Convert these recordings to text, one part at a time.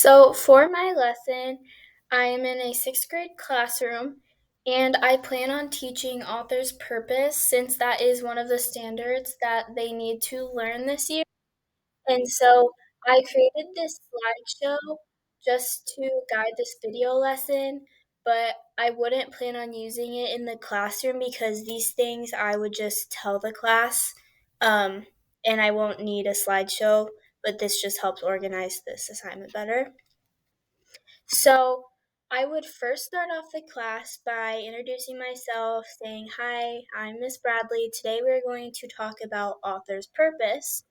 So, for my lesson, I am in a sixth grade classroom and I plan on teaching author's purpose since that is one of the standards that they need to learn this year. And so, I created this slideshow just to guide this video lesson, but I wouldn't plan on using it in the classroom because these things I would just tell the class, um, and I won't need a slideshow, but this just helps organize this assignment better. So I would first start off the class by introducing myself, saying, "Hi, I'm Miss Bradley. Today we're going to talk about author's purpose."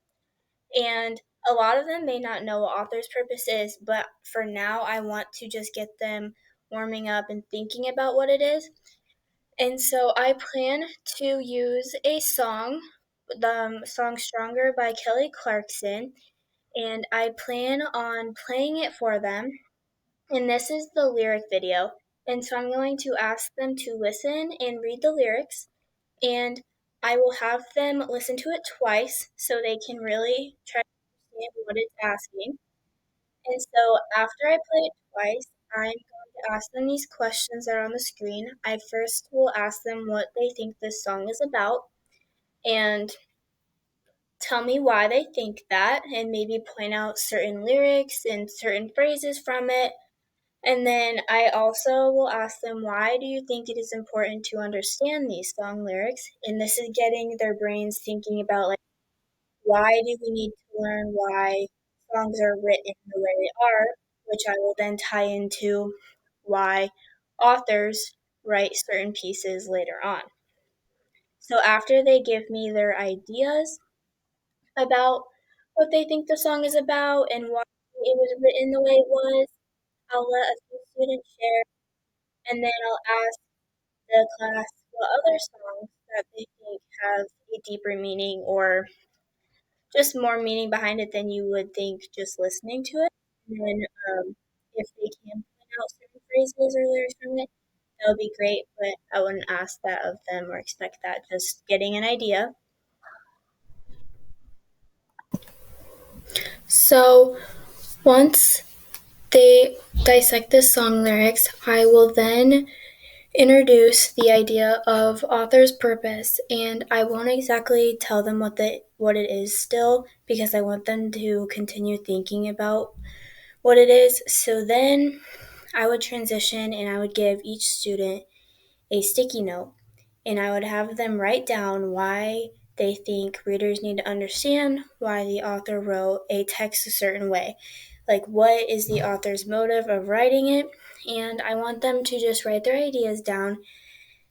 And a lot of them may not know what author's purpose is, but for now, I want to just get them warming up and thinking about what it is. And so I plan to use a song, the song Stronger by Kelly Clarkson, and I plan on playing it for them, and this is the lyric video. And so I'm going to ask them to listen and read the lyrics. And I will have them listen to it twice so they can really try to understand what it's asking. And so after I play it twice, I'm going to ask them these questions that are on the screen. I first will ask them what they think this song is about and tell me why they think that, and maybe point out certain lyrics and certain phrases from it. And then I also will ask them, why do you think it is important to understand these song lyrics? And this is getting their brains thinking about, like, why do we need to learn why songs are written the way they are, which I will then tie into why authors write certain pieces later on. So after they give me their ideas about what they think the song is about and why it was written the way it was, I'll let a few students share, and then I'll ask the class what other songs that they think have a deeper meaning or just more meaning behind it than you would think just listening to it. And then if they can point out certain phrases or lyrics from it, that would be great, but I wouldn't ask that of them or expect that, just getting an idea. So once they dissect the song lyrics, I will then introduce the idea of author's purpose, and I won't exactly tell them what it is still because I want them to continue thinking about what it is. So then I would transition and I would give each student a sticky note, and I would have them write down why they think readers need to understand why the author wrote a text a certain way. Like, what is the author's motive of writing it? And I want them to just write their ideas down,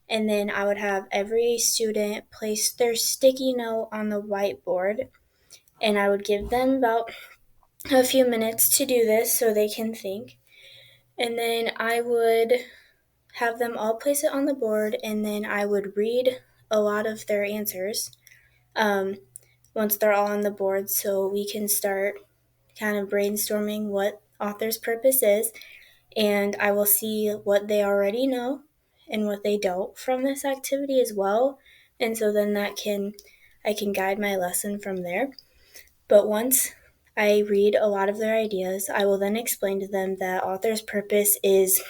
and then I would have every student place their sticky note on the whiteboard, and I would give them about a few minutes to do this so they can think. And then I would have them all place it on the board, and then I would read a lot of their answers um, once they're all on the board so we can start kind of brainstorming what author's purpose is. And I will see what they already know and what they don't from this activity as well. And so then I can guide my lesson from there. But once I read a lot of their ideas, I will then explain to them that author's purpose is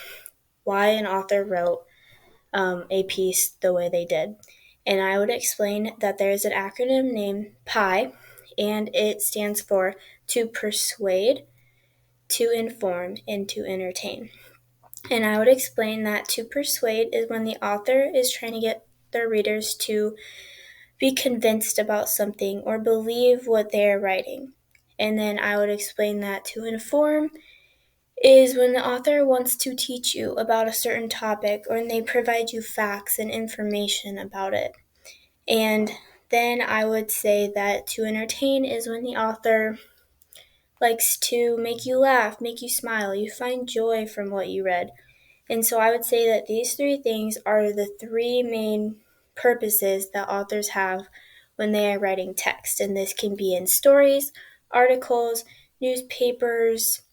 why an author wrote a piece the way they did. And I would explain that there is an acronym named PIE, and it stands for to persuade, to inform, and to entertain. And I would explain that to persuade is when the author is trying to get their readers to be convinced about something or believe what they are writing. And then I would explain that to inform is when the author wants to teach you about a certain topic or when they provide you facts and information about it. And then I would say that to entertain is when the author likes to make you laugh, make you smile, you find joy from what you read. And so I would say that these three things are the three main purposes that authors have when they are writing text. And this can be in stories, articles, newspapers,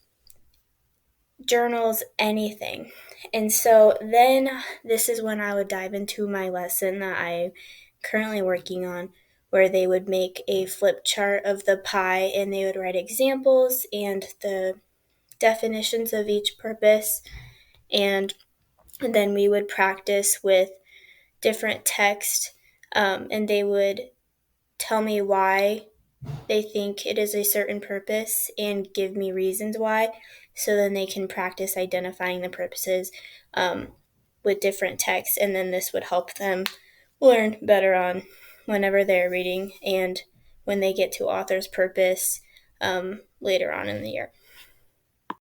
journals, anything. And so then this is when I would dive into my lesson that I'm currently working on, where they would make a flip chart of the pie and they would write examples and the definitions of each purpose, and then we would practice with different text, and they would tell me why they think it is a certain purpose and give me reasons why, so then they can practice identifying the purposes with different texts, and then this would help them learn better on whenever they're reading and when they get to author's purpose later on in the year.